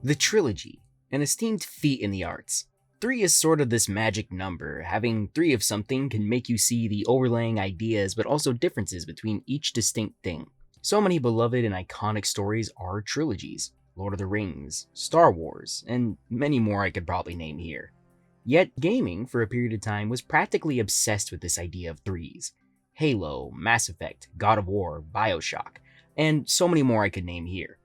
The trilogy, an esteemed feat in the arts. 3 is sort of this magic number. Having 3 of something can make you see the overlaying ideas but also differences between each distinct thing. So many beloved and iconic stories are trilogies. Lord of the Rings, Star Wars, and many more I could probably name here. Yet gaming, for a period of time, was practically obsessed with this idea of 3s. Halo, Mass Effect, God of War, Bioshock, and so many more I could name here.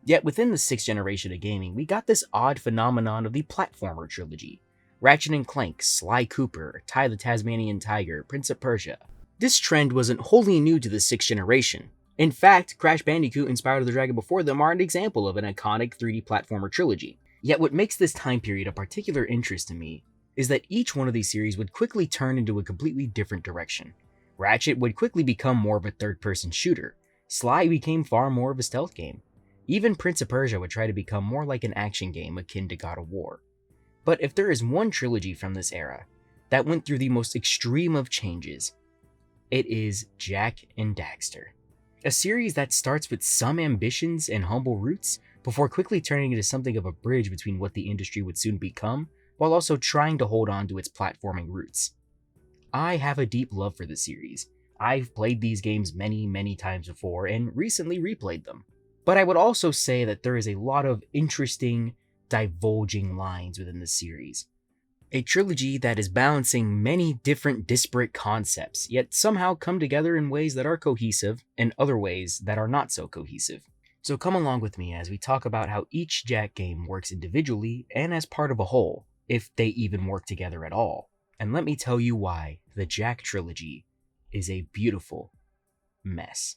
Yet within the 6th generation of gaming, we got this odd phenomenon of the platformer trilogy. Ratchet & Clank, Sly Cooper, Ty the Tasmanian Tiger, Prince of Persia. This trend wasn't wholly new to the 6th generation. In fact, Crash Bandicoot and Spyro the Dragon before them are an example of an iconic 3D platformer trilogy. Yet what makes this time period a particular interest to me is that each one of these series would quickly turn into a completely different direction. Ratchet would quickly become more of a third-person shooter. Sly became far more of a stealth game. Even Prince of Persia would try to become more like an action game akin to God of War. But if there is one trilogy from this era that went through the most extreme of changes, it is Jak and Daxter. A series that starts with some ambitions and humble roots before quickly turning into something of a bridge between what the industry would soon become, while also trying to hold on to its platforming roots. I have a deep love for the series. I've played these games many times before and recently replayed them. But I would also say that there is a lot of interesting, divulging lines within the series. A trilogy that is balancing many different disparate concepts, yet somehow come together in ways that are cohesive and other ways that are not so cohesive. So come along with me as we talk about how each Jak game works individually and as part of a whole, if they even work together at all. And let me tell you why the Jak trilogy is a beautiful mess.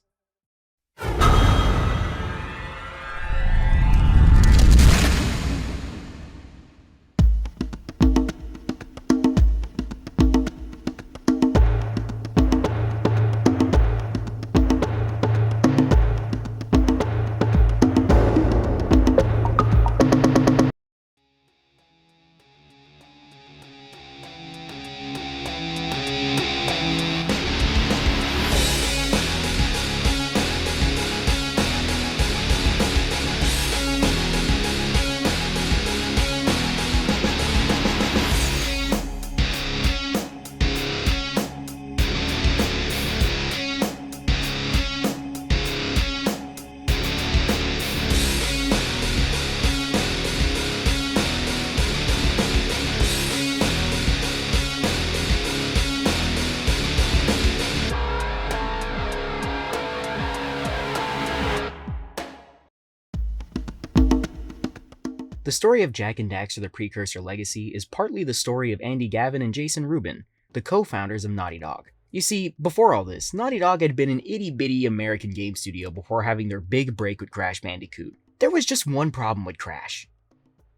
The story of Jak and Daxter the Precursor Legacy is partly the story of Andy Gavin and Jason Rubin, the co-founders of Naughty Dog. You see, before all this, Naughty Dog had been an itty-bitty American game studio before having their big break with Crash Bandicoot. There was just one problem with Crash: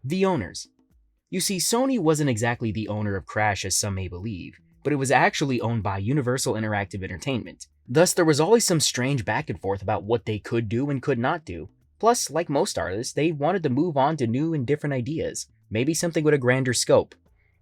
the owners. You see, Sony wasn't exactly the owner of Crash as some may believe, but it was actually owned by Universal Interactive Entertainment. Thus, there was always some strange back and forth about what they could do and could not do. Plus, like most artists, they wanted to move on to new and different ideas, maybe something with a grander scope.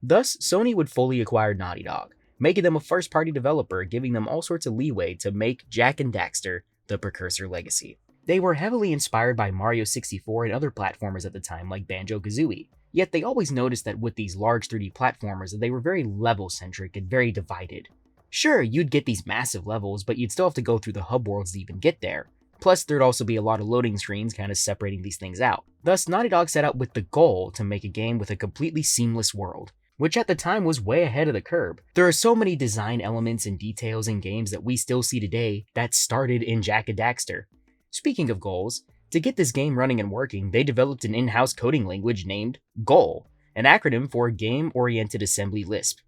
Thus, Sony would fully acquire Naughty Dog, making them a first-party developer, giving them all sorts of leeway to make Jak and Daxter the Precursor Legacy. They were heavily inspired by Mario 64 and other platformers at the time like Banjo-Kazooie, yet they always noticed that with these large 3D platformers they were very level-centric and very divided. Sure, you'd get these massive levels, but you'd still have to go through the hub worlds to even get there. Plus, there'd also be a lot of loading screens kind of separating these things out. Thus, Naughty Dog set out with the goal to make a game with a completely seamless world, which at the time was way ahead of the curve. There are so many design elements and details in games that we still see today that started in Jak and Daxter. Speaking of goals, to get this game running and working, they developed an in-house coding language named GOL, an acronym for Game-Oriented Assembly Lisp.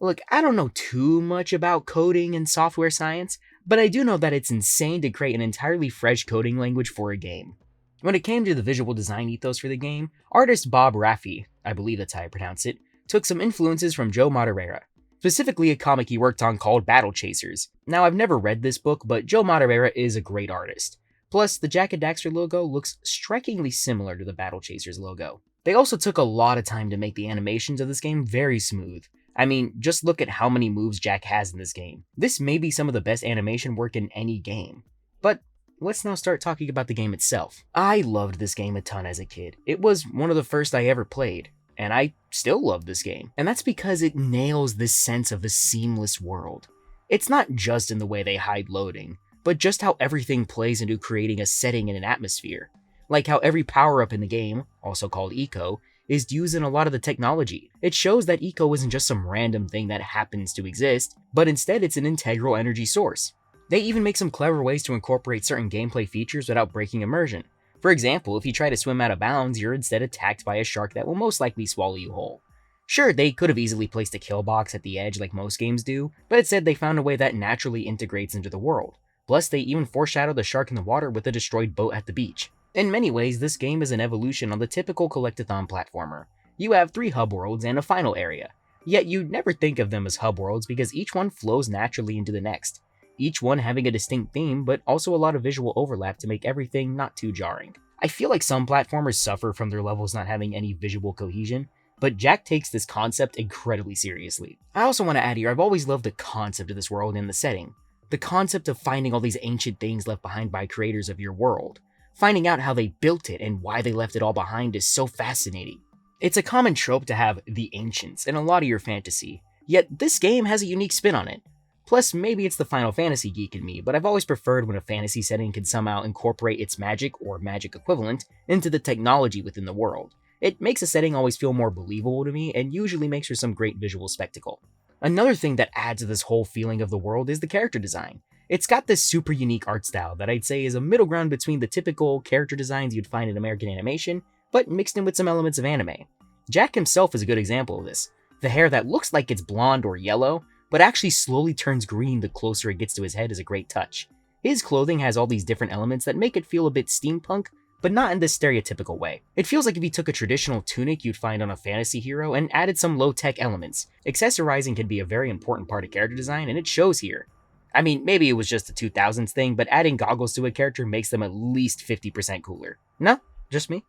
Look, I don't know too much about coding and software science, but I do know that it's insane to create an entirely fresh coding language for a game. When it came to the visual design ethos for the game, artist Bob Raffi, I believe that's how I pronounce it, took some influences from Joe Madureira, specifically a comic he worked on called Battle Chasers. Now, I've never read this book, but Joe Madureira is a great artist. Plus, the Jak and Daxter logo looks strikingly similar to the Battle Chasers logo. They also took a lot of time to make the animations of this game very smooth. I mean, just look at how many moves Jak has in this game. This may be some of the best animation work in any game. But let's now start talking about the game itself. I loved this game a ton as a kid. It was one of the first I ever played, and I still love this game. And that's because it nails this sense of a seamless world. It's not just in the way they hide loading, but just how everything plays into creating a setting and an atmosphere. Like how every power-up in the game, also called eco, is used in a lot of the technology. It shows that eco isn't just some random thing that happens to exist, but instead it's an integral energy source. They even make some clever ways to incorporate certain gameplay features without breaking immersion. For example, if you try to swim out of bounds, you're instead attacked by a shark that will most likely swallow you whole. Sure, they could have easily placed a kill box at the edge like most games do, but instead they found a way that naturally integrates into the world. Plus, they even foreshadow the shark in the water with a destroyed boat at the beach. In many ways, this game is an evolution on the typical collectathon platformer. You have 3 hub worlds and a final area, yet you'd never think of them as hub worlds because each one flows naturally into the next, each one having a distinct theme but also a lot of visual overlap to make everything not too jarring. I feel like some platformers suffer from their levels not having any visual cohesion, but Jak takes this concept incredibly seriously. I also want to add here, I've always loved the concept of this world and the setting. The concept of finding all these ancient things left behind by creators of your world. Finding out how they built it and why they left it all behind is so fascinating. It's a common trope to have the ancients in a lot of your fantasy, yet this game has a unique spin on it. Plus, maybe it's the Final Fantasy geek in me, but I've always preferred when a fantasy setting can somehow incorporate its magic or magic equivalent into the technology within the world. It makes a setting always feel more believable to me and usually makes for some great visual spectacle. Another thing that adds to this whole feeling of the world is the character design. It's got this super unique art style that I'd say is a middle ground between the typical character designs you'd find in American animation, but mixed in with some elements of anime. Jak himself is a good example of this. The hair that looks like it's blonde or yellow, but actually slowly turns green the closer it gets to his head is a great touch. His clothing has all these different elements that make it feel a bit steampunk, but not in this stereotypical way. It feels like if you took a traditional tunic you'd find on a fantasy hero and added some low-tech elements. Accessorizing can be a very important part of character design, and it shows here. I mean, maybe it was just a 2000s thing, but adding goggles to a character makes them at least 50% cooler. No? Just me?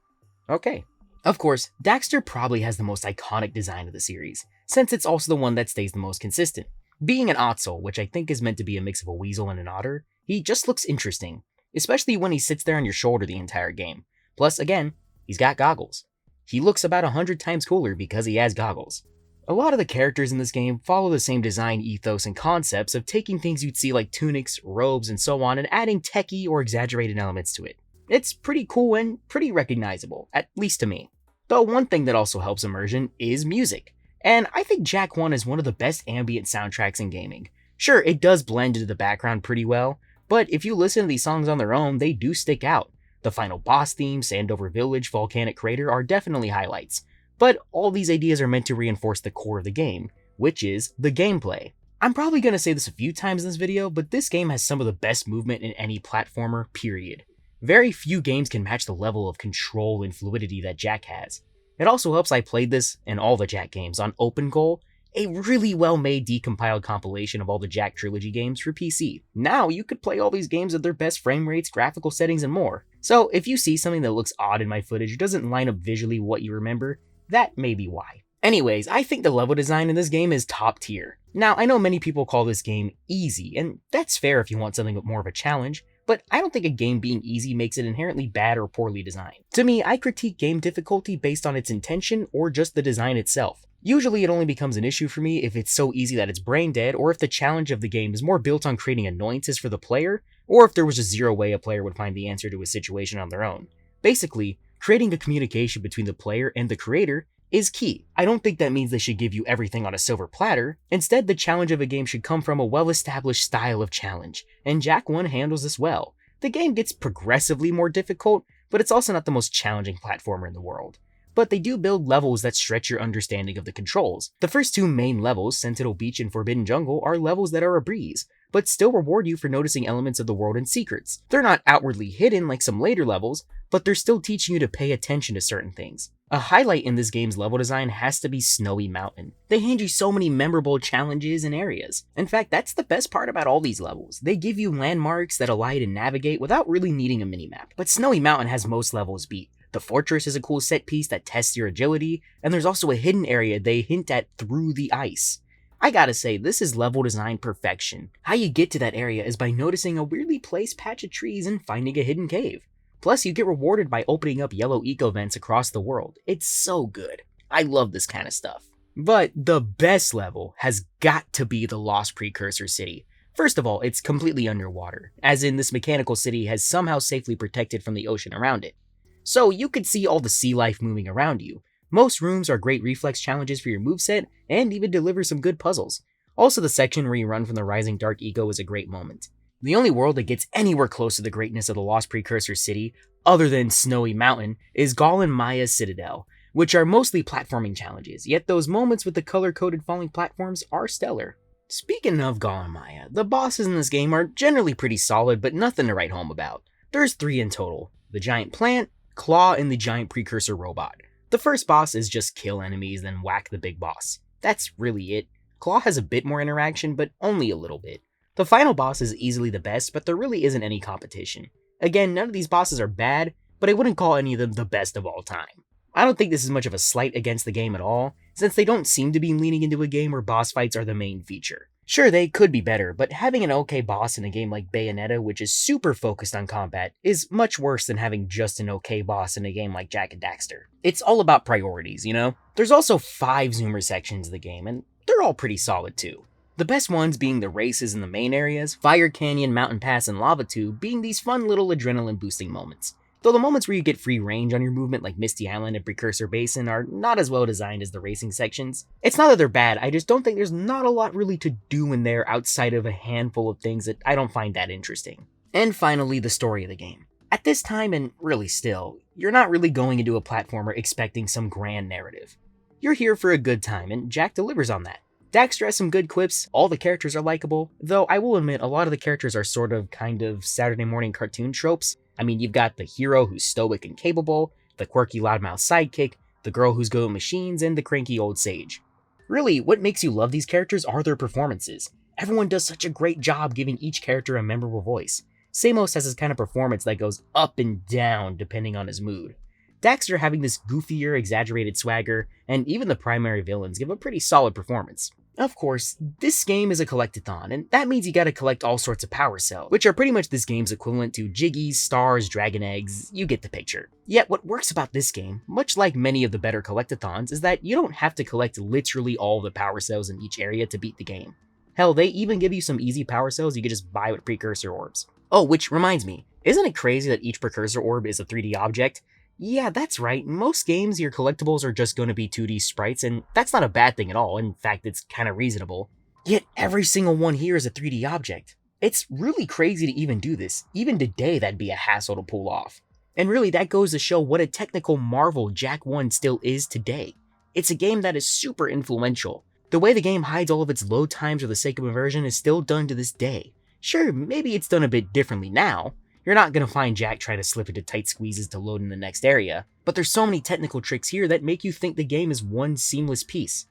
Okay. Of course, Daxter probably has the most iconic design of the series, since it's also the one that stays the most consistent. Being an Ottsel, which I think is meant to be a mix of a weasel and an otter, he just looks interesting, especially when he sits there on your shoulder the entire game. Plus, again, he's got goggles. He looks about 100 times cooler because he has goggles. A lot of the characters in this game follow the same design ethos and concepts of taking things you'd see like tunics, robes, and so on and adding techie or exaggerated elements to it. It's pretty cool and pretty recognizable, at least to me. Though one thing that also helps immersion is music. And I think Jak I is one of the best ambient soundtracks in gaming. Sure, it does blend into the background pretty well, but if you listen to these songs on their own, they do stick out. The final boss theme, Sandover Village, Volcanic Crater are definitely highlights. But all these ideas are meant to reinforce the core of the game, which is the gameplay. I'm probably going to say this a few times in this video, but this game has some of the best movement in any platformer, period. Very few games can match the level of control and fluidity that Jak has. It also helps I played this and all the Jak games on OpenGoal, a really well-made decompiled compilation of all the Jak trilogy games for PC. Now you could play all these games at their best frame rates, graphical settings, and more. So if you see something that looks odd in my footage or doesn't line up visually with what you remember, that may be why. Anyways, I think the level design in this game is top tier. Now, I know many people call this game easy, and that's fair if you want something more of a challenge, but I don't think a game being easy makes it inherently bad or poorly designed. To me, I critique game difficulty based on its intention or just the design itself. Usually it only becomes an issue for me if it's so easy that it's brain dead, or if the challenge of the game is more built on creating annoyances for the player, or if there was just zero way a player would find the answer to a situation on their own. Basically, creating a communication between the player and the creator is key. I don't think that means they should give you everything on a silver platter. Instead, the challenge of a game should come from a well-established style of challenge, and Jak I handles this well. The game gets progressively more difficult, but it's also not the most challenging platformer in the world. But they do build levels that stretch your understanding of the controls. The first 2 main levels, Sentinel Beach and Forbidden Jungle, are levels that are a breeze, but still reward you for noticing elements of the world and secrets. They're not outwardly hidden like some later levels, but they're still teaching you to pay attention to certain things. A highlight in this game's level design has to be Snowy Mountain. They hand you so many memorable challenges and areas. In fact, that's the best part about all these levels. They give you landmarks that allow you to navigate without really needing a minimap. But Snowy Mountain has most levels beat. The fortress is a cool set piece that tests your agility, and there's also a hidden area they hint at through the ice. I gotta say, this is level design perfection. How you get to that area is by noticing a weirdly placed patch of trees and finding a hidden cave. Plus, you get rewarded by opening up yellow eco vents across the world. It's so good. I love this kind of stuff. But the best level has got to be the Lost Precursor City. First of all, it's completely underwater, as in this mechanical city has somehow safely protected from the ocean around it. So you could see all the sea life moving around you. Most rooms are great reflex challenges for your moveset, and even deliver some good puzzles. Also, the section where you run from the rising dark eco is a great moment. The only world that gets anywhere close to the greatness of the Lost Precursor City, other than Snowy Mountain, is Gol and Maya's Citadel, which are mostly platforming challenges, yet those moments with the color-coded falling platforms are stellar. Speaking of Gol and Maya, the bosses in this game are generally pretty solid, but nothing to write home about. There's 3 in total: the giant plant, Claw, and the giant precursor robot. The first boss is just kill enemies, then whack the big boss. That's really it. Claw has a bit more interaction, but only a little bit. The final boss is easily the best, but there really isn't any competition. Again, none of these bosses are bad, but I wouldn't call any of them the best of all time. I don't think this is much of a slight against the game at all, since they don't seem to be leaning into a game where boss fights are the main feature. Sure, they could be better, but having an okay boss in a game like Bayonetta, which is super focused on combat, is much worse than having just an okay boss in a game like Jak and Daxter. It's all about priorities, you know? There's also 5 zoomer sections of the game, and they're all pretty solid too. The best ones being the races in the main areas, Fire Canyon, Mountain Pass, and Lava Tube being these fun little adrenaline boosting moments. Though the moments where you get free range on your movement like Misty Island and Precursor Basin are not as well designed as the racing sections. It's not that they're bad, I just don't think there's not a lot really to do in there outside of a handful of things that I don't find that interesting. And finally, the story of the game. At this time, and really still, you're not really going into a platformer expecting some grand narrative. You're here for a good time, and Jak delivers on that. Daxter has some good quips, all the characters are likable, though I will admit a lot of the characters are sort of kind of Saturday morning cartoon tropes. I mean, you've got the hero who's stoic and capable, the quirky loudmouth sidekick, the girl who's good with machines, and the cranky old sage. Really, what makes you love these characters are their performances. Everyone does such a great job giving each character a memorable voice. Samos has this kind of performance that goes up and down depending on his mood. Daxter having this goofier, exaggerated swagger, and even the primary villains give a pretty solid performance. Of course, this game is a collectathon, and that means you gotta collect all sorts of power cells, which are pretty much this game's equivalent to Jiggies, Stars, Dragon Eggs, you get the picture. Yet what works about this game, much like many of the better collectathons, is that you don't have to collect literally all the power cells in each area to beat the game. Hell, they even give you some easy power cells you can just buy with precursor orbs. Oh, which reminds me, isn't it crazy that each precursor orb is a 3D object? Yeah, that's right, in most games your collectibles are just going to be 2D sprites, and that's not a bad thing at all, in fact it's kinda reasonable. Yet every single one here is a 3D object. It's really crazy to even do this, even today that'd be a hassle to pull off. And really that goes to show what a technical marvel Jak I still is today. It's a game that is super influential. The way the game hides all of its load times for the sake of immersion is still done to this day. Sure, maybe it's done a bit differently now. You're not gonna find Jak trying to slip into tight squeezes to load in the next area, but there's so many technical tricks here that make you think the game is one seamless piece.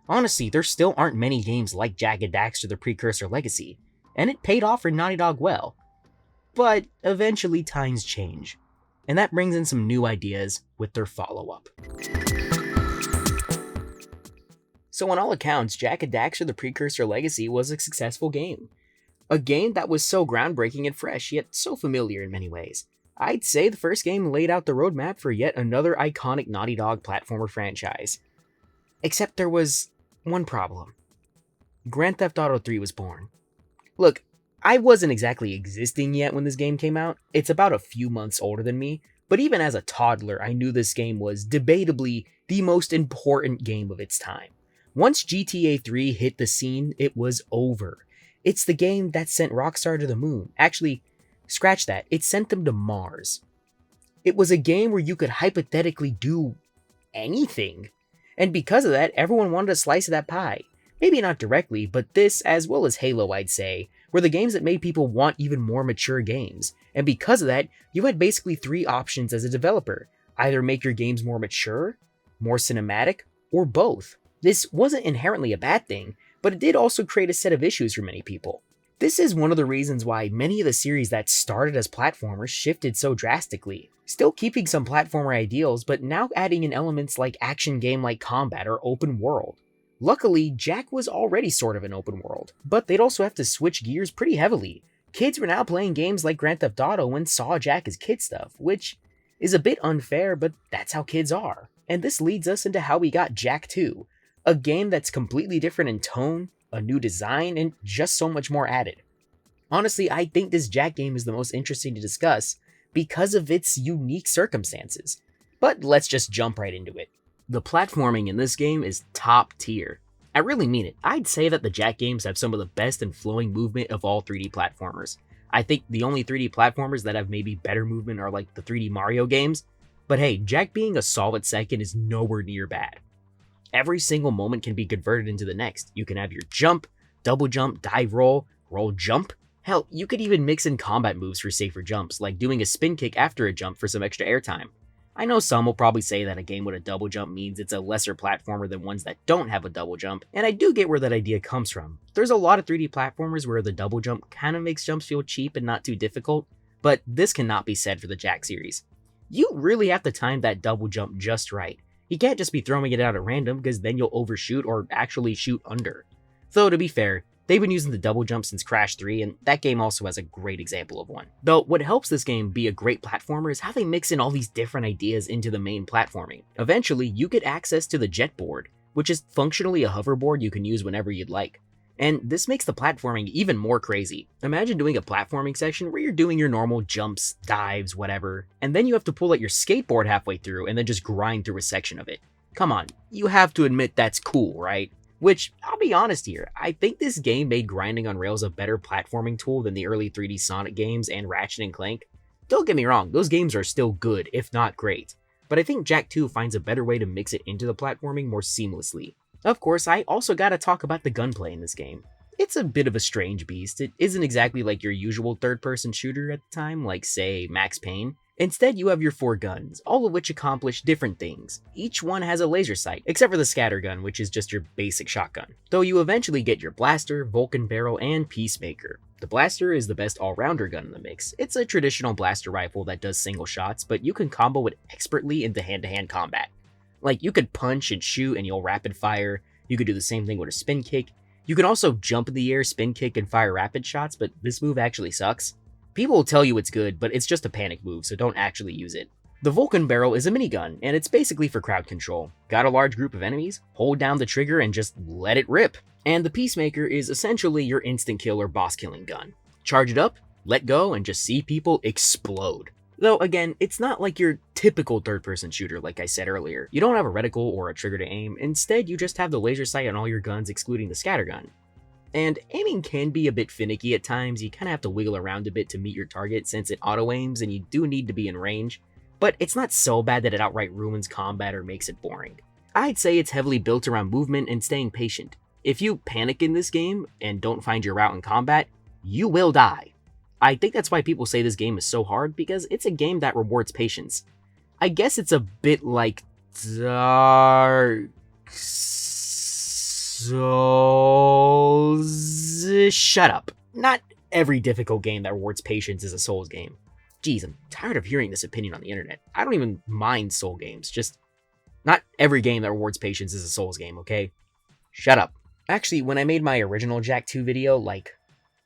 Honestly, there still aren't many games like Jak and Daxter the Precursor Legacy, and it paid off for Naughty Dog well. But eventually times change, and that brings in some new ideas with their follow-up. So on all accounts, Jak and Daxter the Precursor Legacy was a successful game. A game that was so groundbreaking and fresh, yet so familiar in many ways. I'd say the first game laid out the roadmap for yet another iconic Naughty Dog platformer franchise. Except there was one problem. Grand Theft Auto 3 was born. Look, I wasn't exactly existing yet when this game came out. It's about a few months older than me, but even as a toddler, I knew this game was debatably the most important game of its time. Once GTA 3 hit the scene, it was over. It's the game that sent Rockstar to the moon. Actually, scratch that, it sent them to Mars. It was a game where you could hypothetically do anything. And because of that, everyone wanted a slice of that pie. Maybe not directly, but this, as well as Halo, I'd say, were the games that made people want even more mature games. And because of that, you had basically 3 options as a developer. Either make your games more mature, more cinematic, or both. This wasn't inherently a bad thing, but it did also create a set of issues for many people. This is one of the reasons why many of the series that started as platformers shifted so drastically, still keeping some platformer ideals, but now adding in elements like action game-like combat or open world. Luckily, Jak was already sort of an open world, but they'd also have to switch gears pretty heavily. Kids were now playing games like Grand Theft Auto and saw Jak as kid stuff, which is a bit unfair, but that's how kids are. And this leads us into how we got Jak II, a game that's completely different in tone, a new design, and just so much more added. Honestly, I think this Jak game is the most interesting to discuss because of its unique circumstances. But let's just jump right into it. The platforming in this game is top tier. I really mean it. I'd say that the Jak games have some of the best and flowing movement of all 3D platformers. I think the only 3D platformers that have maybe better movement are like the 3D Mario games, but hey, Jak being a solid second is nowhere near bad. Every single moment can be converted into the next. You can have your jump, double jump, dive roll, roll jump. Hell, you could even mix in combat moves for safer jumps, like doing a spin kick after a jump for some extra airtime. I know some will probably say that a game with a double jump means it's a lesser platformer than ones that don't have a double jump, and I do get where that idea comes from. There's a lot of 3D platformers where the double jump kind of makes jumps feel cheap and not too difficult, but this cannot be said for the Jak series. You really have to time that double jump just right. You can't just be throwing it out at random because then you'll overshoot or actually shoot under. Though to be fair, they've been using the double jump since Crash 3, and that game also has a great example of one. Though what helps this game be a great platformer is how they mix in all these different ideas into the main platforming. Eventually, you get access to the jet board, which is functionally a hoverboard you can use whenever you'd like. And this makes the platforming even more crazy. Imagine doing a platforming section where you're doing your normal jumps, dives, whatever, and then you have to pull out your skateboard halfway through and then just grind through a section of it. Come on, you have to admit that's cool, right? Which, I'll be honest here, I think this game made grinding on rails a better platforming tool than the early 3D Sonic games and Ratchet and Clank. Don't get me wrong, those games are still good, if not great, but I think Jak II finds a better way to mix it into the platforming more seamlessly. Of course, I also gotta talk about the gunplay in this game. It's a bit of a strange beast. It isn't exactly like your usual third-person shooter at the time, like say Max Payne. Instead, you have your 4 guns, all of which accomplish different things. Each one has a laser sight, except for the scattergun, which is just your basic shotgun. Though you eventually get your blaster, Vulcan barrel, and Peacemaker. The blaster is the best all-rounder gun in the mix. It's a traditional blaster rifle that does single shots, but you can combo it expertly into hand-to-hand combat. Like, you could punch and shoot and you'll rapid fire. You could do the same thing with a spin kick. You can also jump in the air, spin kick, and fire rapid shots, but this move actually sucks. People will tell you it's good, but it's just a panic move, so don't actually use it. The Vulcan barrel is a minigun, and it's basically for crowd control. Got a large group of enemies? Hold down the trigger and just let it rip. And the Peacemaker is essentially your instant kill or boss killing gun. Charge it up, let go, and just see people explode. Though again, it's not like your typical third-person shooter like I said earlier. You don't have a reticle or a trigger to aim, instead you just have the laser sight on all your guns excluding the scattergun. And aiming can be a bit finicky at times, you kinda have to wiggle around a bit to meet your target since it auto-aims and you do need to be in range, but it's not so bad that it outright ruins combat or makes it boring. I'd say it's heavily built around movement and staying patient. If you panic in this game and don't find your route in combat, you will die. I think that's why people say this game is so hard, because it's a game that rewards patience. I guess it's a bit like Dark Souls. Shut up. Not every difficult game that rewards patience is a Souls game. Geez, I'm tired of hearing this opinion on the internet. I don't even mind Soul games, just not every game that rewards patience is a Souls game, okay? Shut up. Actually, when I made my original Jak II video, like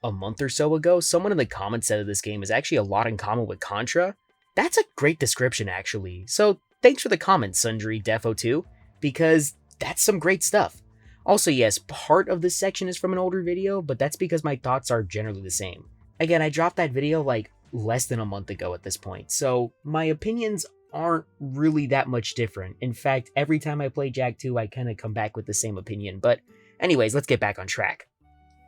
a month or so ago, someone in the comments said that this game is actually a lot in common with Contra. That's a great description, actually. So thanks for the comment, Sundry Defo2, because that's some great stuff. Also, yes, part of this section is from an older video, but that's because my thoughts are generally the same. Again, I dropped that video like less than a month ago at this point, so my opinions aren't really that much different. In fact, every time I play Jak II, I kind of come back with the same opinion, but anyways, let's get back on track.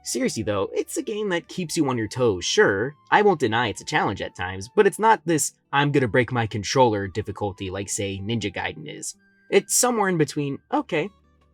Seriously though, it's a game that keeps you on your toes, sure. I won't deny it's a challenge at times, but it's not this I'm gonna break my controller difficulty like say Ninja Gaiden is. It's somewhere in between, okay,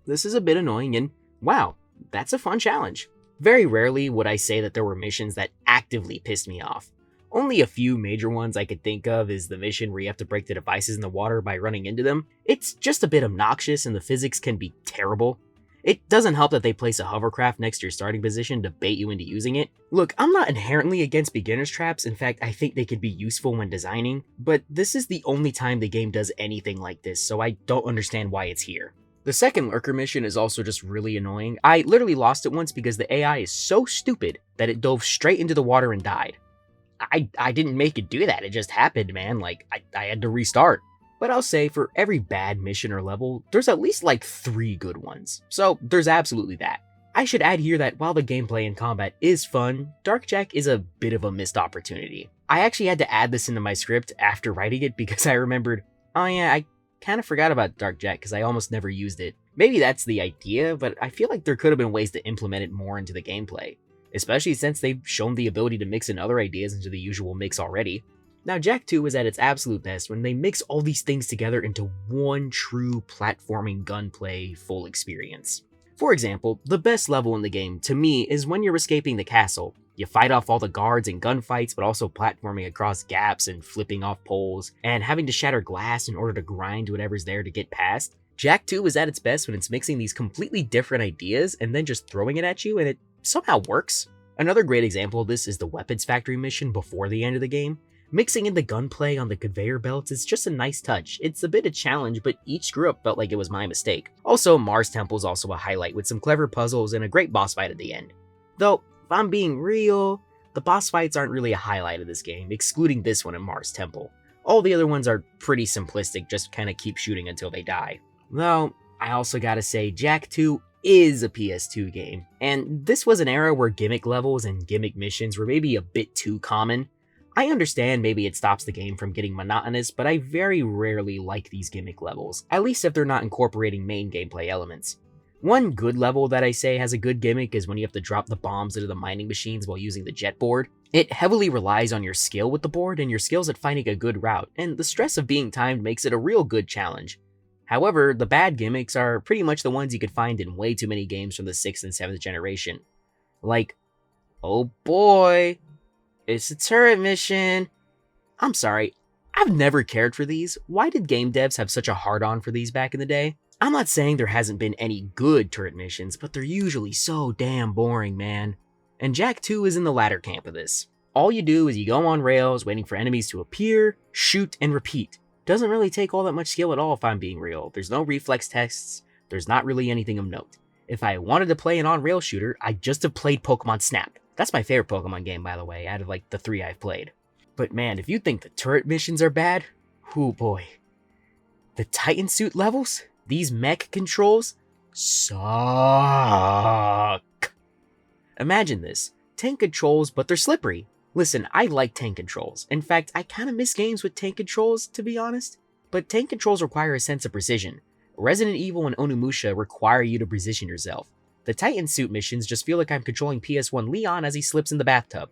this is a bit annoying and wow, that's a fun challenge. Very rarely would I say that there were missions that actively pissed me off. Only a few major ones I could think of is the mission where you have to break the devices in the water by running into them. It's just a bit obnoxious and the physics can be terrible. It doesn't help that they place a hovercraft next to your starting position to bait you into using it. Look, I'm not inherently against beginner's traps, in fact I think they could be useful when designing, but this is the only time the game does anything like this, so I don't understand why it's here. The second lurker mission is also just really annoying. I literally lost it once because the AI is so stupid that it dove straight into the water and died. I didn't make it do that, it just happened, man, like, I had to restart. But I'll say for every bad mission or level, there's at least like 3 good ones, so there's absolutely that. I should add here that while the gameplay and combat is fun, Dark Jak is a bit of a missed opportunity. I actually had to add this into my script after writing it because I remembered, oh yeah, I kind of forgot about Dark Jak because I almost never used it. Maybe that's the idea, but I feel like there could have been ways to implement it more into the gameplay, especially since they've shown the ability to mix in other ideas into the usual mix already. Now, Jak II is at its absolute best when they mix all these things together into one true platforming gunplay full experience. For example, the best level in the game, to me, is when you're escaping the castle. You fight off all the guards in gunfights, but also platforming across gaps and flipping off poles, and having to shatter glass in order to grind whatever's there to get past. Jak II is at its best when it's mixing these completely different ideas and then just throwing it at you, and it somehow works. Another great example of this is the weapons factory mission before the end of the game. Mixing in the gunplay on the conveyor belts is just a nice touch. It's a bit of a challenge, but each screw up felt like it was my mistake. Also, Mars Temple is also a highlight with some clever puzzles and a great boss fight at the end. Though, if I'm being real, the boss fights aren't really a highlight of this game, excluding this one in Mars Temple. All the other ones are pretty simplistic, just kinda keep shooting until they die. Though, I also gotta say, Jak II is a PS2 game, and this was an era where gimmick levels and gimmick missions were maybe a bit too common. I understand maybe it stops the game from getting monotonous, but I very rarely like these gimmick levels, at least if they're not incorporating main gameplay elements. One good level that I say has a good gimmick is when you have to drop the bombs into the mining machines while using the jet board. It heavily relies on your skill with the board and your skills at finding a good route, and the stress of being timed makes it a real good challenge. However, the bad gimmicks are pretty much the ones you could find in way too many games from the 6th and 7th generation. Like, oh boy, it's a turret mission. I'm sorry, I've never cared for these. Why did game devs have such a hard-on for these back in the day? I'm not saying there hasn't been any good turret missions, but they're usually so damn boring, man. And Jak II is in the latter camp of this. All you do is you go on rails, waiting for enemies to appear, shoot, and repeat. Doesn't really take all that much skill at all if I'm being real. There's no reflex tests, there's not really anything of note. If I wanted to play an on-rail shooter, I'd just have played Pokemon Snap. That's my favorite Pokemon game, by the way, out of like the 3 I've played. But man, if you think the turret missions are bad, oh boy. The Titan suit levels, these mech controls, suck. Imagine this, tank controls, but they're slippery. Listen, I like tank controls. In fact, I kinda miss games with tank controls, to be honest. But tank controls require a sense of precision. Resident Evil and Onimusha require you to position yourself. The Titan suit missions just feel like I'm controlling PS1 Leon as he slips in the bathtub.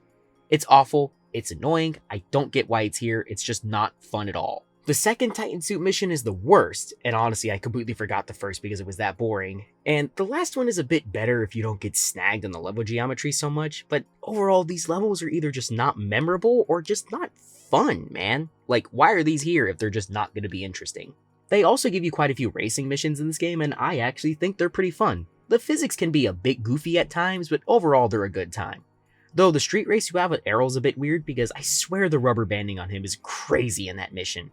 It's awful, it's annoying, I don't get why it's here, it's just not fun at all. The second Titan suit mission is the worst, and honestly I completely forgot the first because it was that boring. And the last one is a bit better if you don't get snagged on the level geometry so much, but overall these levels are either just not memorable or just not fun, man. Like, why are these here if they're just not going to be interesting? They also give you quite a few racing missions in this game, and I actually think they're pretty fun. The physics can be a bit goofy at times, but overall they're a good time. Though the street race you have with Errol's a bit weird because I swear the rubber banding on him is crazy in that mission.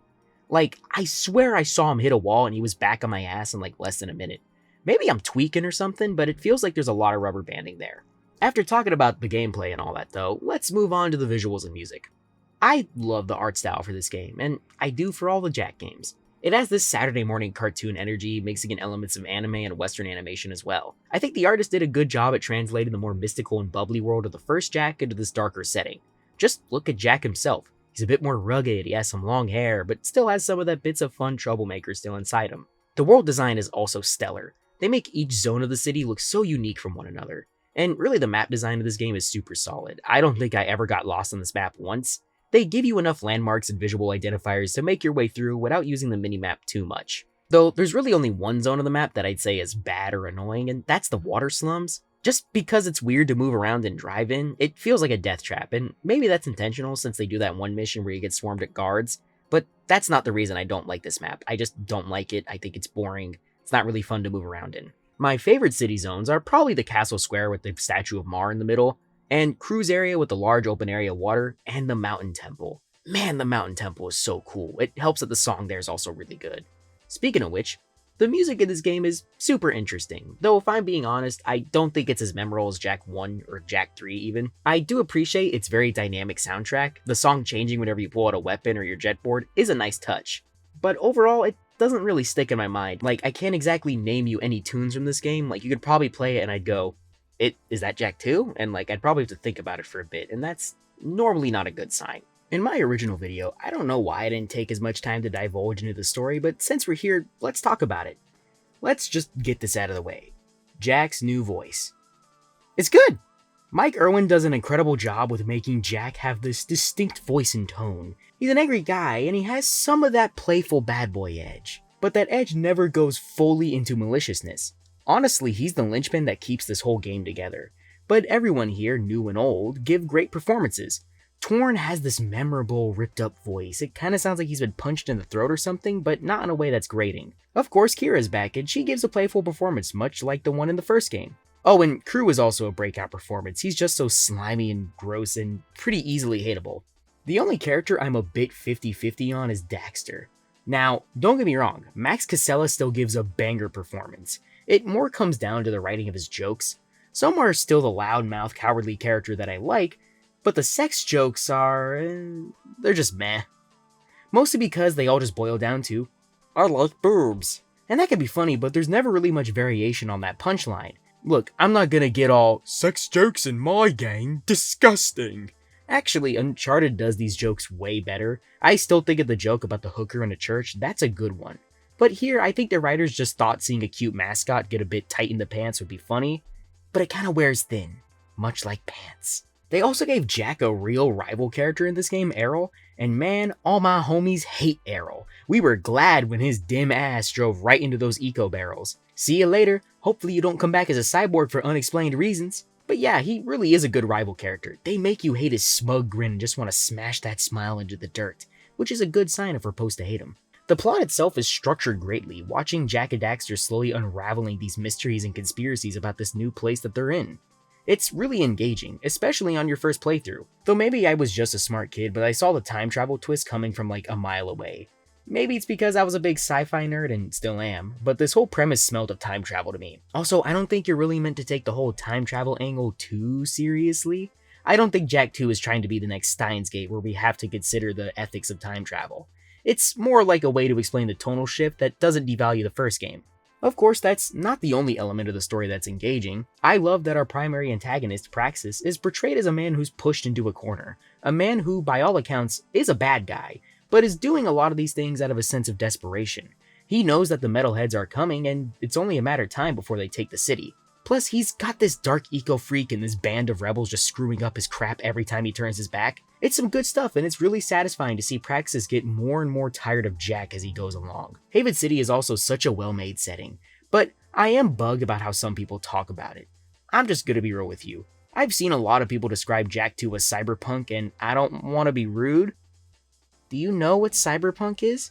Like, I swear I saw him hit a wall and he was back on my ass in like less than a minute. Maybe I'm tweaking or something, but it feels like there's a lot of rubber banding there. After talking about the gameplay and all that though, let's move on to the visuals and music. I love the art style for this game, and I do for all the Jak games. It has this Saturday morning cartoon energy, mixing in elements of anime and Western animation as well. I think the artist did a good job at translating the more mystical and bubbly world of the first Jak into this darker setting. Just look at Jak himself. He's a bit more rugged, he has some long hair, but still has some of that bits of fun troublemaker still inside him. The world design is also stellar. They make each zone of the city look so unique from one another. And really the map design of this game is super solid. I don't think I ever got lost on this map once. They give you enough landmarks and visual identifiers to make your way through without using the minimap too much. Though there's really only one zone of the map that I'd say is bad or annoying, and that's the water slums. Just because it's weird to move around and drive in, it feels like a death trap, and maybe that's intentional since they do that one mission where you get swarmed at guards, but that's not the reason I don't like this map. I just don't like it, I think it's boring, it's not really fun to move around in. My favorite city zones are probably the Castle Square with the Statue of Mar in the middle, and Cruise Area with the large open area water, and the Mountain Temple. Man, the Mountain Temple is so cool. It helps that the song there is also really good. Speaking of which, The music in this game is super interesting, though if I'm being honest, I don't think it's as memorable as Jak 1 or Jak 3 even. I do appreciate its very dynamic soundtrack. The song changing whenever you pull out a weapon or your jetboard is a nice touch. But overall, it doesn't really stick in my mind. Like, I can't exactly name you any tunes from this game. Like, you could probably play it and I'd go, is that Jak II? And like, I'd probably have to think about it for a bit, and that's normally not a good sign. In my original video, I don't know why I didn't take as much time to divulge into the story, but since we're here, let's talk about it. Let's just get this out of the way. Jak's new voice. It's good! Mike Irwin does an incredible job with making Jak have this distinct voice and tone. He's an angry guy, and he has some of that playful bad boy edge. But that edge never goes fully into maliciousness. Honestly, he's the linchpin that keeps this whole game together. But everyone here, new and old, give great performances. Torn has this memorable, ripped-up voice. It kinda sounds like he's been punched in the throat or something, but not in a way that's grating. Of course, Kira's back, and she gives a playful performance, much like the one in the first game. Oh, and Crew is also a breakout performance. He's just so slimy and gross and pretty easily hateable. The only character I'm a bit 50-50 on is Daxter. Now, don't get me wrong, Max Casella still gives a banger performance. It more comes down to the writing of his jokes. Some are still the loudmouth, cowardly character that I like, but the sex jokes are... they're just meh. Mostly because they all just boil down to, I like boobs. And that can be funny, but there's never really much variation on that punchline. Look, I'm not gonna get all, sex jokes in my game, disgusting. Actually, Uncharted does these jokes way better. I still think of the joke about the hooker in a church, that's a good one. But here, I think the writers just thought seeing a cute mascot get a bit tight in the pants would be funny, but it kinda wears thin, much like pants. They also gave Jak a real rival character in this game, Errol, and man, all my homies hate Errol. We were glad when his dim ass drove right into those eco barrels. See you later, hopefully you don't come back as a cyborg for unexplained reasons. But yeah, he really is a good rival character. They make you hate his smug grin and just want to smash that smile into the dirt, which is a good sign if we're supposed to hate him. The plot itself is structured greatly, watching Jak and Daxter slowly unraveling these mysteries and conspiracies about this new place that they're in. It's really engaging, especially on your first playthrough. Though maybe I was just a smart kid, but I saw the time travel twist coming from like a mile away. Maybe it's because I was a big sci-fi nerd and still am, but this whole premise smelled of time travel to me. Also, I don't think you're really meant to take the whole time travel angle too seriously. I don't think Jak II is trying to be the next Steins Gate where we have to consider the ethics of time travel. It's more like a way to explain the tonal shift that doesn't devalue the first game. Of course, that's not the only element of the story that's engaging. I love that our primary antagonist, Praxis, is portrayed as a man who's pushed into a corner. A man who, by all accounts, is a bad guy, but is doing a lot of these things out of a sense of desperation. He knows that the metalheads are coming, and it's only a matter of time before they take the city. Plus, he's got this dark eco-freak and this band of rebels just screwing up his crap every time he turns his back. It's some good stuff, and it's really satisfying to see Praxis get more and more tired of Jak as he goes along. Haven City is also such a well-made setting, but I am bugged about how some people talk about it. I'm just gonna be real with you. I've seen a lot of people describe Jak II as cyberpunk, and I don't want to be rude. Do you know what cyberpunk is?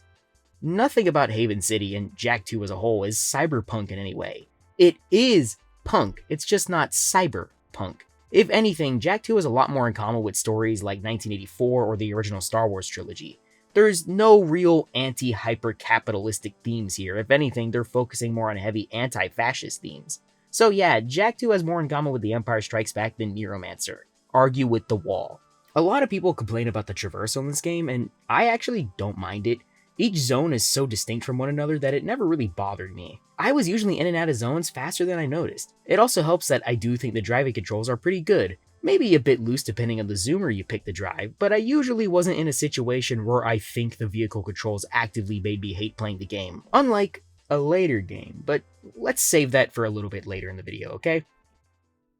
Nothing about Haven City and Jak II as a whole is cyberpunk in any way. It is punk, it's just not cyberpunk. If anything, Jak II has a lot more in common with stories like 1984 or the original Star Wars trilogy. There's no real anti-hyper-capitalistic themes here. If anything, they're focusing more on heavy anti-fascist themes. So yeah, Jak II has more in common with The Empire Strikes Back than Neuromancer. Argue with the wall. A lot of people complain about the traversal in this game, and I actually don't mind it. Each zone is so distinct from one another that it never really bothered me. I was usually in and out of zones faster than I noticed. It also helps that I do think the driving controls are pretty good. Maybe a bit loose depending on the zoomer you pick to drive, but I usually wasn't in a situation where I think the vehicle controls actively made me hate playing the game, unlike a later game, but let's save that for a little bit later in the video, okay?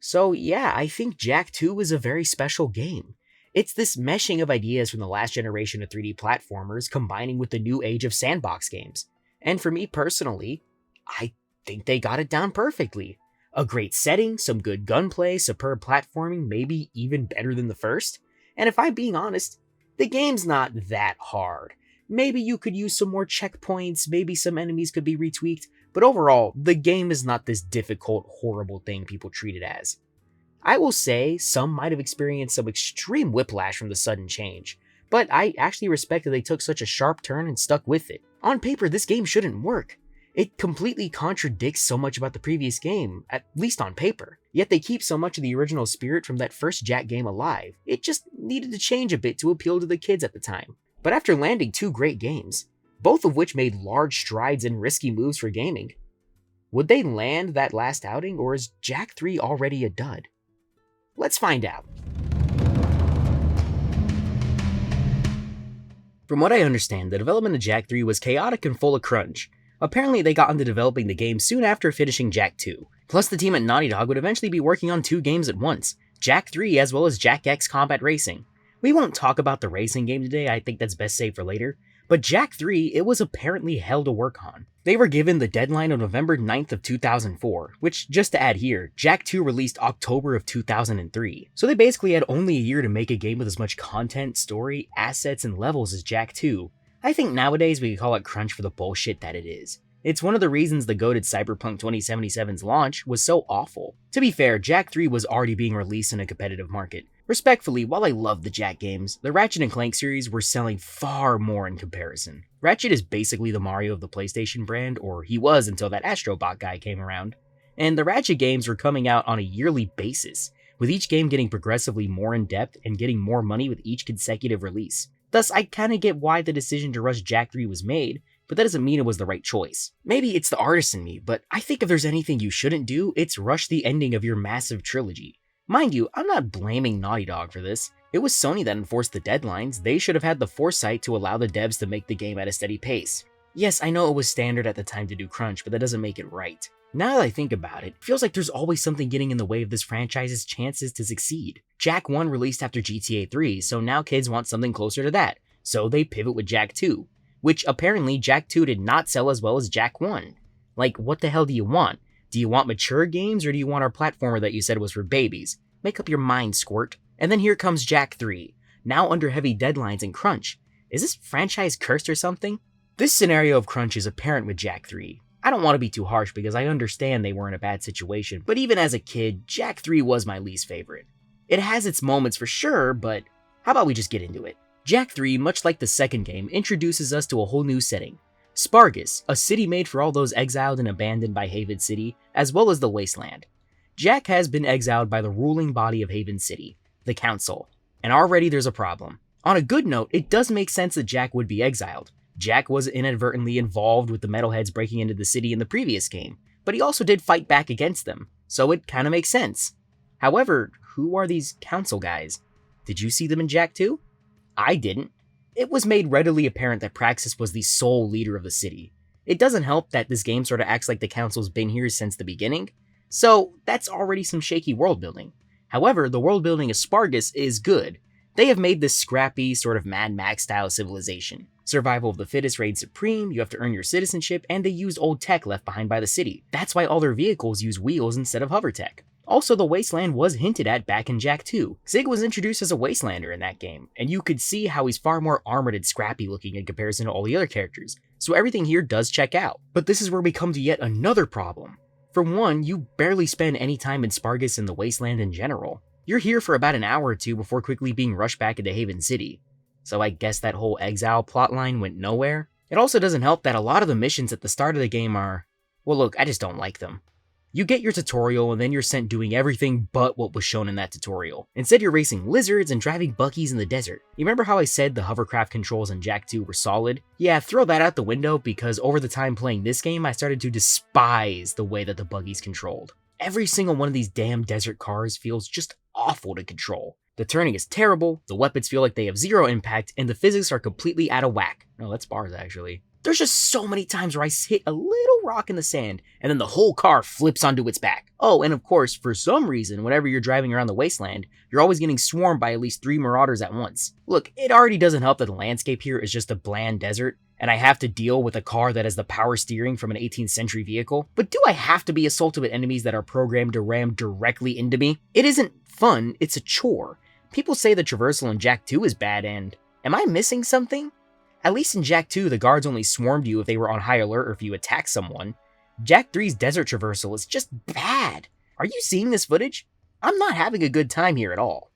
So yeah, I think Jak II is a very special game. It's this meshing of ideas from the last generation of 3D platformers combining with the new age of sandbox games. And for me personally, I think they got it down perfectly. A great setting, some good gunplay, superb platforming, maybe even better than the first. And if I'm being honest, the game's not that hard. Maybe you could use some more checkpoints, maybe some enemies could be retweaked, but overall, the game is not this difficult, horrible thing people treat it as. I will say some might have experienced some extreme whiplash from the sudden change, but I actually respect that they took such a sharp turn and stuck with it. On paper, this game shouldn't work. It completely contradicts so much about the previous game, at least on paper. Yet they keep so much of the original spirit from that first Jak game alive. It just needed to change a bit to appeal to the kids at the time. But after landing 2 great games, both of which made large strides and risky moves for gaming, would they land that last outing, or is Jak III already a dud? Let's find out. From what I understand, the development of Jak III was chaotic and full of crunch. Apparently they got into developing the game soon after finishing Jak II. Plus the team at Naughty Dog would eventually be working on 2 games at once, Jak III as well as Jak X Combat Racing. We won't talk about the racing game today, I think that's best saved for later, but Jak III, it was apparently hell to work on. They were given the deadline of November 9th of 2004, which, just to add here, Jak II released October of 2003. So they basically had only a year to make a game with as much content, story, assets, and levels as Jak II. I think nowadays we could call it crunch for the bullshit that it is. It's one of the reasons the goated Cyberpunk 2077's launch was so awful. To be fair, Jak III was already being released in a competitive market. Respectfully, while I love the Jak games, the Ratchet & Clank series were selling far more in comparison. Ratchet is basically the Mario of the PlayStation brand, or he was until that Astrobot guy came around. And the Ratchet games were coming out on a yearly basis, with each game getting progressively more in depth and getting more money with each consecutive release. Thus, I kinda get why the decision to rush Jak III was made, but that doesn't mean it was the right choice. Maybe it's the artist in me, but I think if there's anything you shouldn't do, it's rush the ending of your massive trilogy. Mind you, I'm not blaming Naughty Dog for this. It was Sony that enforced the deadlines. They should have had the foresight to allow the devs to make the game at a steady pace. Yes, I know it was standard at the time to do crunch, but that doesn't make it right. Now that I think about it, it feels like there's always something getting in the way of this franchise's chances to succeed. Jak 1 released after GTA 3, so now kids want something closer to that. So they pivot with Jak 2, which apparently Jak 2 did not sell as well as Jak 1. Like, what the hell do you want? Do you want mature games, or do you want our platformer that you said was for babies? Make up your mind, squirt. And then here comes Jak 3, now under heavy deadlines and crunch. Is this franchise cursed or something? This scenario of crunch is apparent with Jak 3. I don't want to be too harsh because I understand they were in a bad situation, but even as a kid, Jak 3 was my least favorite. It has its moments for sure, but how about we just get into it? Jak 3, much like the second game, introduces us to a whole new setting. Spargus, a city made for all those exiled and abandoned by Haven City, as well as the Wasteland. Jak has been exiled by the ruling body of Haven City, the Council, and already there's a problem. On a good note, it does make sense that Jak would be exiled. Jak was inadvertently involved with the metalheads breaking into the city in the previous game, but he also did fight back against them, so it kinda makes sense. However, who are these Council guys? Did you see them in Jak 2? I didn't. It was made readily apparent that Praxis was the sole leader of the city. It doesn't help that this game sorta acts like the Council's been here since the beginning, so that's already some shaky world building. However, the world building of Spargus is good. They have made this scrappy, sort of Mad Max style civilization. Survival of the fittest reigned supreme, you have to earn your citizenship, and they used old tech left behind by the city. That's why all their vehicles use wheels instead of hover tech. Also, the Wasteland was hinted at back in Jak 2. Zig was introduced as a Wastelander in that game, and you could see how he's far more armored and scrappy looking in comparison to all the other characters, so everything here does check out. But this is where we come to yet another problem. For one, you barely spend any time in Spargus and the Wasteland in general. You're here for about an hour or two before quickly being rushed back into Haven City. So I guess that whole exile plotline went nowhere. It also doesn't help that a lot of the missions at the start of the game are... well look, I just don't like them. You get your tutorial and then you're sent doing everything but what was shown in that tutorial. Instead you're racing lizards and driving buggies in the desert. You remember how I said the hovercraft controls in Jak 2 were solid? Yeah, throw that out the window because over the time playing this game I started to despise the way that the buggies controlled. Every single one of these damn desert cars feels just awful to control. The turning is terrible, the weapons feel like they have zero impact, and the physics are completely out of whack. No, that's bars actually. There's just so many times where I hit a little rock in the sand, and then the whole car flips onto its back. Oh, and of course, for some reason, whenever you're driving around the Wasteland, you're always getting swarmed by at least 3 marauders at once. Look, it already doesn't help that the landscape here is just a bland desert, and I have to deal with a car that has the power steering from an 18th century vehicle. But do I have to be assaulted with enemies that are programmed to ram directly into me? It isn't fun, it's a chore. People say the traversal in Jak 2 is bad, and am I missing something? At least in Jak 2, the guards only swarmed you if they were on high alert or if you attacked someone. Jak 3's desert traversal is just bad. Are you seeing this footage? I'm not having a good time here at all.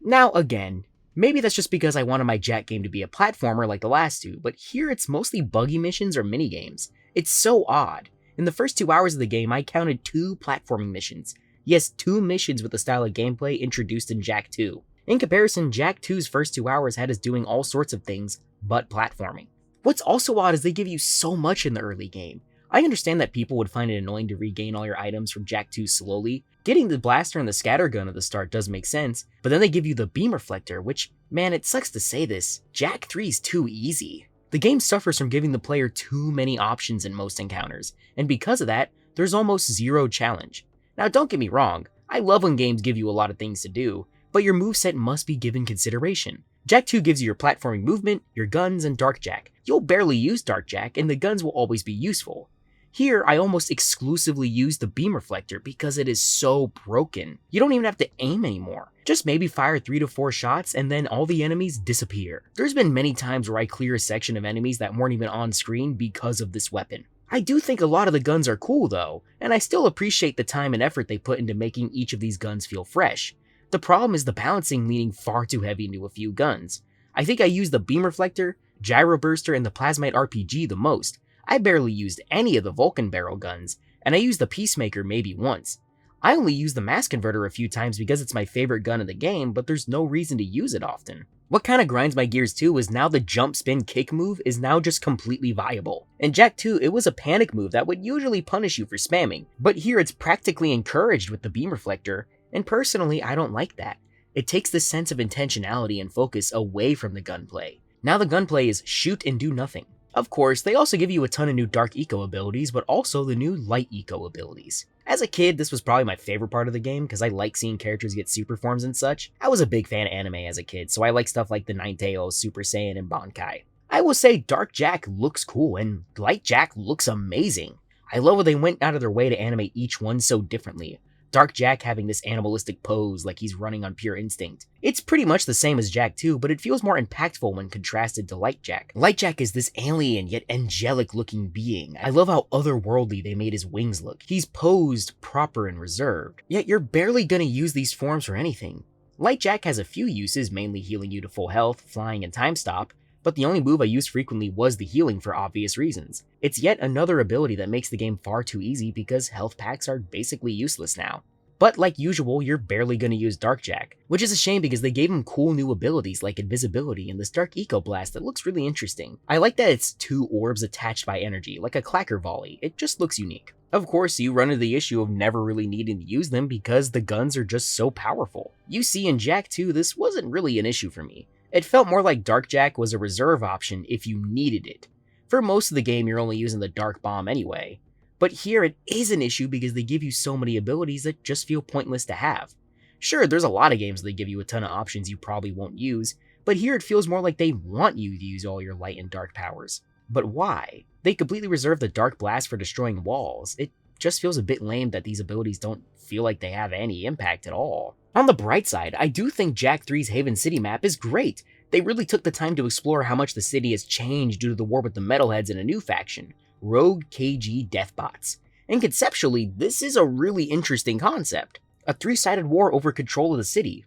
Now again, Maybe that's just because I wanted my Jak game to be a platformer like the last two, but here it's mostly buggy missions or minigames. It's so odd. In the first 2 hours of the game, I counted 2 platforming missions. Yes, 2 missions with the style of gameplay introduced in Jak II. In comparison, Jak II's first 2 hours had us doing all sorts of things but platforming. What's also odd is they give you so much in the early game. I understand that people would find it annoying to regain all your items from Jak II slowly. Getting the blaster and the scatter gun at the start does make sense, but then they give you the beam reflector, which, man, it sucks to say this, Jak III's too easy. The game suffers from giving the player too many options in most encounters, and because of that, there's almost zero challenge. Now don't get me wrong, I love when games give you a lot of things to do, but your moveset must be given consideration. Jak II gives you your platforming movement, your guns, and Dark Jak. You'll barely use Dark Jak, and the guns will always be useful. Here, I almost exclusively use the beam reflector because it is so broken. You don't even have to aim anymore. Just maybe fire 3 to 4 shots and then all the enemies disappear. There's been many times where I clear a section of enemies that weren't even on screen because of this weapon. I do think a lot of the guns are cool though, and I still appreciate the time and effort they put into making each of these guns feel fresh. The problem is the balancing leaning far too heavy into a few guns. I think I use the beam reflector, gyro burster, and the plasmite RPG the most. I barely used any of the Vulcan barrel guns, and I used the Peacemaker maybe once. I only used the mass converter a few times because it's my favorite gun in the game, but there's no reason to use it often. What kind of grinds my gears too is now the jump spin kick move is now just completely viable. In Jak II, it was a panic move that would usually punish you for spamming, but here it's practically encouraged with the beam reflector, and personally I don't like that. It takes the sense of intentionality and focus away from the gunplay. Now the gunplay is shoot and do nothing. Of course, they also give you a ton of new Dark Eco abilities, but also the new Light Eco abilities. As a kid, this was probably my favorite part of the game because I like seeing characters get super forms and such. I was a big fan of anime as a kid, so I like stuff like the Ninetales, Super Saiyan, and Bankai. I will say Dark Jak looks cool and Light Jak looks amazing. I love how they went out of their way to animate each one so differently. Dark Jak having this animalistic pose like he's running on pure instinct. It's pretty much the same as Jak II, but it feels more impactful when contrasted to Light Jak. Light Jak is this alien yet angelic looking being. I love how otherworldly they made his wings look. He's posed, proper, and reserved. Yet you're barely gonna use these forms for anything. Light Jak has a few uses, mainly healing you to full health, flying, and time stop, but the only move I used frequently was the healing for obvious reasons. It's yet another ability that makes the game far too easy because health packs are basically useless now. But like usual, you're barely gonna use Dark Jak, which is a shame because they gave him cool new abilities like invisibility and this Dark Eco Blast that looks really interesting. I like that it's 2 orbs attached by energy, like a clacker volley. It just looks unique. Of course, you run into the issue of never really needing to use them because the guns are just so powerful. You see, in Jak II, this wasn't really an issue for me. It felt more like Dark Jak was a reserve option if you needed it. For most of the game, you're only using the Dark Bomb anyway. But here it is an issue because they give you so many abilities that just feel pointless to have. Sure, there's a lot of games that give you a ton of options you probably won't use, but here it feels more like they want you to use all your light and dark powers. But why? They completely reserve the Dark Blast for destroying walls. It just feels a bit lame that these abilities don't feel like they have any impact at all. On the bright side, I do think Jak III's Haven City map is great. They really took the time to explore how much the city has changed due to the war with the Metalheads and a new faction, Rogue KG Deathbots. And conceptually, this is a really interesting concept. A 3-sided war over control of the city.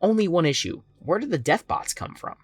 Only one issue, where did the Deathbots come from?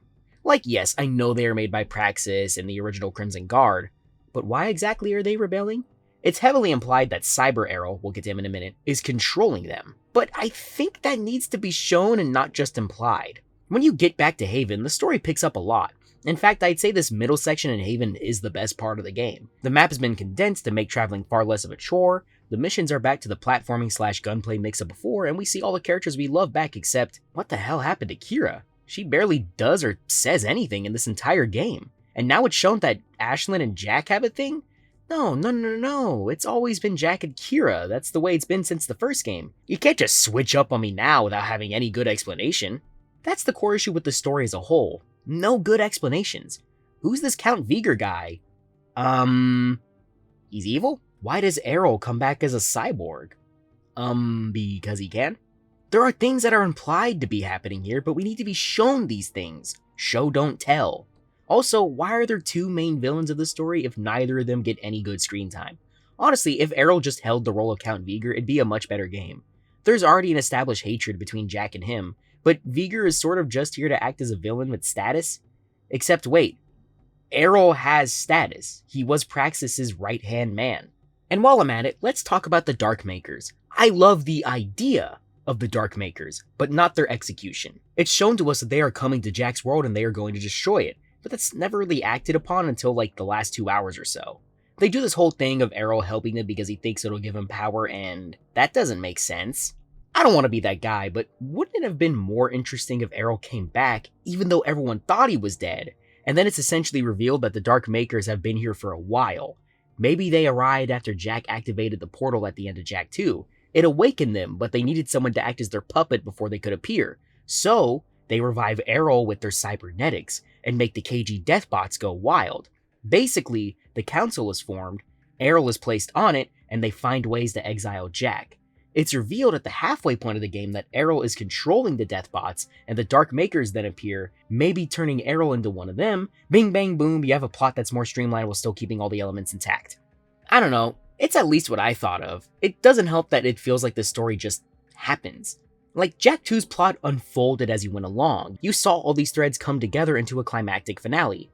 Like, yes, I know they are made by Praxis and the original Crimson Guard, but why exactly are they rebelling? It's heavily implied that Cyber Arrow, we'll get to him in a minute, is controlling them, but I think that needs to be shown and not just implied. When you get back to Haven, the story picks up a lot. In fact, I'd say this middle section in Haven is the best part of the game. The map has been condensed to make traveling far less of a chore, the missions are back to the platforming / gunplay mix of before, and we see all the characters we love back except, what the hell happened to Kira? She barely does or says anything in this entire game. And now it's shown that Ashlyn and Jak have a thing? No, it's always been Jak and Kira, that's the way it's been since the first game. You can't just switch up on me now without having any good explanation. That's the core issue with the story as a whole. No good explanations. Who's this Count Veigar guy? He's evil? Why does Errol come back as a cyborg? Because he can? There are things that are implied to be happening here, but we need to be shown these things. Show, don't tell. Also, why are there 2 main villains of the story if neither of them get any good screen time? Honestly, if Errol just held the role of Count Veigar, it'd be a much better game. There's already an established hatred between Jak and him, but Vigor is sort of just here to act as a villain with status. Except wait, Errol has status. He was Praxis's right-hand man. And while I'm at it, let's talk about the Dark Makers. I love the idea of the Dark Makers, but not their execution. It's shown to us that they are coming to Jak's world and they are going to destroy it, but that's never really acted upon until like the last 2 hours or so. They do this whole thing of Errol helping them because he thinks it'll give him power, and that doesn't make sense. I don't want to be that guy, but wouldn't it have been more interesting if Errol came back, even though everyone thought he was dead, and then it's essentially revealed that the Dark Makers have been here for a while? Maybe they arrived after Jak activated the portal at the end of Jak II. It awakened them, but they needed someone to act as their puppet before they could appear. So, they revive Errol with their cybernetics, and make the KG Deathbots go wild. Basically, the Council is formed, Errol is placed on it, and they find ways to exile Jak. It's revealed at the halfway point of the game that Errol is controlling the Deathbots, and the Dark Makers then appear, maybe turning Errol into one of them. Bing bang boom, you have a plot that's more streamlined while still keeping all the elements intact. I don't know, it's at least what I thought of. It doesn't help that it feels like the story just happens. Like, Jak II's plot unfolded as you went along. You saw all these threads come together into a climactic finale.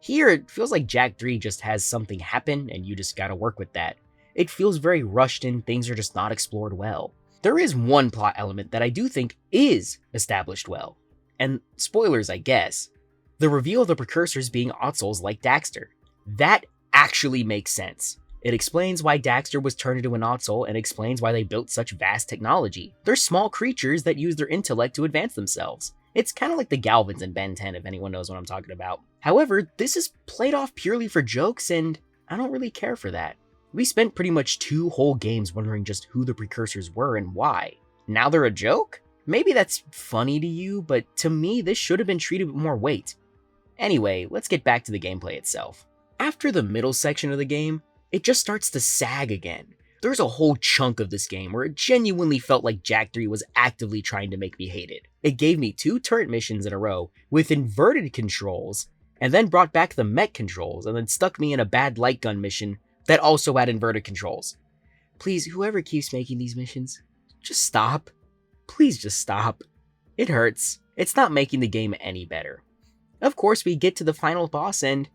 Here, it feels like Jak III just has something happen, and you just gotta work with that. It feels very rushed and things are just not explored well. There is one plot element that I do think is established well. And spoilers, I guess. The reveal of the Precursors being Ottsels like Daxter. That actually makes sense. It explains why Daxter was turned into an Ottsel and explains why they built such vast technology. They're small creatures that use their intellect to advance themselves. It's kind of like the Galvans in Ben 10 if anyone knows what I'm talking about. However, this is played off purely for jokes and I don't really care for that. We spent pretty much 2 whole games wondering just who the Precursors were and why. Now they're a joke? Maybe that's funny to you, but to me this should have been treated with more weight. Anyway, let's get back to the gameplay itself. After the middle section of the game, it just starts to sag again. There's a whole chunk of this game where it genuinely felt like Jak III was actively trying to make me hate it. It gave me 2 turret missions in a row with inverted controls, and then brought back the mech controls, and then stuck me in a bad light gun mission that also had inverted controls. Please, whoever keeps making these missions, just stop. Please just stop. It hurts. It's not making the game any better. Of course, we get to the final boss and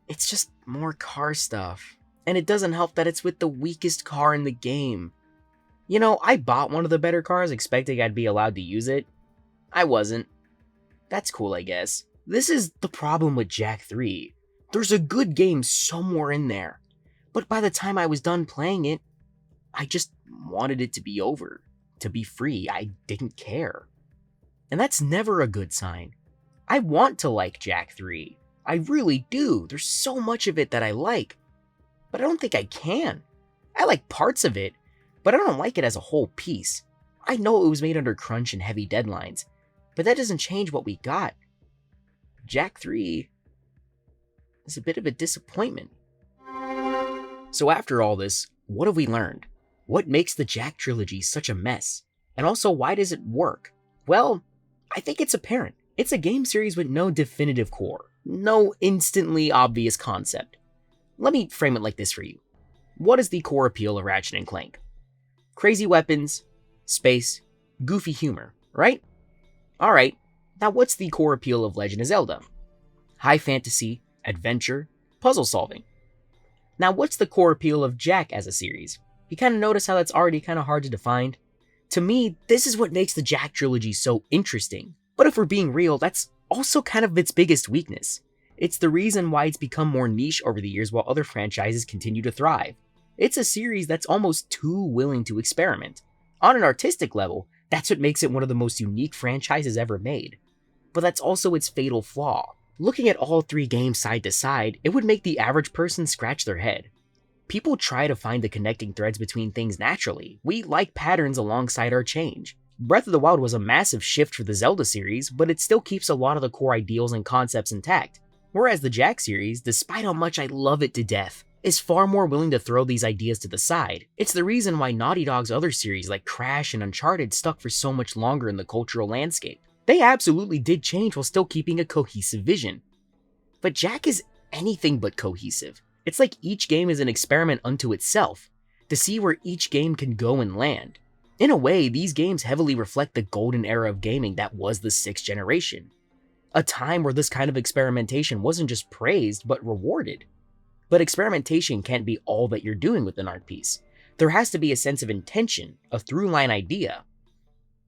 it's just more car stuff. And it doesn't help that it's with the weakest car in the game. You know, I bought one of the better cars expecting I'd be allowed to use it. I wasn't. That's cool, I guess. This is the problem with Jak III. There's a good game somewhere in there. But by the time I was done playing it, I just wanted it to be over. To be free. I didn't care. And that's never a good sign. I want to like Jak III. I really do. There's so much of it that I like. But I don't think I can. I like parts of it, but I don't like it as a whole piece. I know it was made under crunch and heavy deadlines, but that doesn't change what we got. Jak III is a bit of a disappointment. So after all this, what have we learned? What makes the Jak trilogy such a mess? And also, why does it work? Well, I think it's apparent. It's a game series with no definitive core, no instantly obvious concept. Let me frame it like this for you. What is the core appeal of Ratchet & Clank? Crazy weapons, space, goofy humor, right? Alright, now what's the core appeal of Legend of Zelda? High fantasy, adventure, puzzle solving. Now what's the core appeal of Jak as a series? You kind of notice how that's already kind of hard to define? To me, this is what makes the Jak trilogy so interesting. But if we're being real, that's also kind of its biggest weakness. It's the reason why it's become more niche over the years while other franchises continue to thrive. It's a series that's almost too willing to experiment. On an artistic level, that's what makes it one of the most unique franchises ever made. But that's also its fatal flaw. Looking at all 3 games side to side, it would make the average person scratch their head. People try to find the connecting threads between things naturally. We like patterns alongside our change. Breath of the Wild was a massive shift for the Zelda series, but it still keeps a lot of the core ideals and concepts intact. Whereas the Jak series, despite how much I love it to death, is far more willing to throw these ideas to the side. It's the reason why Naughty Dog's other series like Crash and Uncharted stuck for so much longer in the cultural landscape. They absolutely did change while still keeping a cohesive vision. But Jak is anything but cohesive. It's like each game is an experiment unto itself, to see where each game can go and land. In a way, these games heavily reflect the golden era of gaming that was the 6th generation. A time where this kind of experimentation wasn't just praised, but rewarded. But experimentation can't be all that you're doing with an art piece. There has to be a sense of intention, a through-line idea.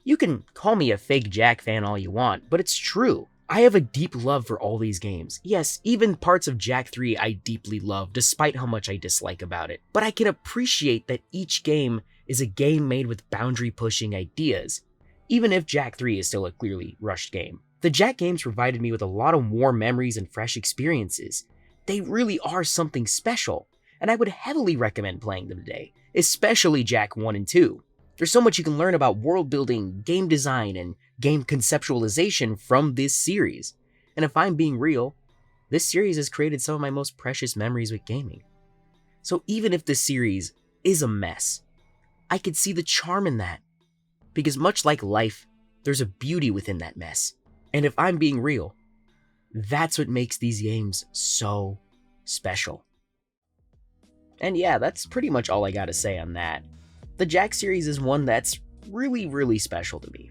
You can call me a fake Jak fan all you want, but it's true. I have a deep love for all these games. Yes, even parts of Jak III I deeply love, despite how much I dislike about it. But I can appreciate that each game is a game made with boundary-pushing ideas, even if Jak III is still a clearly rushed game. The Jak games provided me with a lot of warm memories and fresh experiences. They really are something special, and I would heavily recommend playing them today, especially Jak 1 and 2. There's so much you can learn about world building, game design, and game conceptualization from this series. And if I'm being real, this series has created some of my most precious memories with gaming. So even if this series is a mess, I could see the charm in that. Because much like life, there's a beauty within that mess. And if I'm being real, that's what makes these games so special. And yeah, that's pretty much all I gotta say on that. The Jak series is one that's really special to me.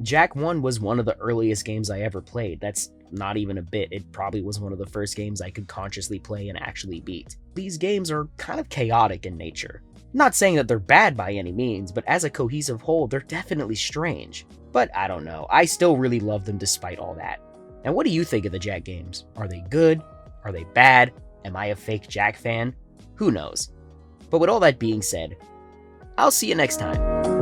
Jak 1 was one of the earliest games I ever played. That's not even a bit. It probably was one of the first games I could consciously play and actually beat. These games are kind of chaotic in nature. Not saying that they're bad by any means, but as a cohesive whole, they're definitely strange. But I don't know, I still really love them despite all that. And what do you think of the Jak games? Are they good? Are they bad? Am I a fake Jak fan? Who knows? But with all that being said, I'll see you next time.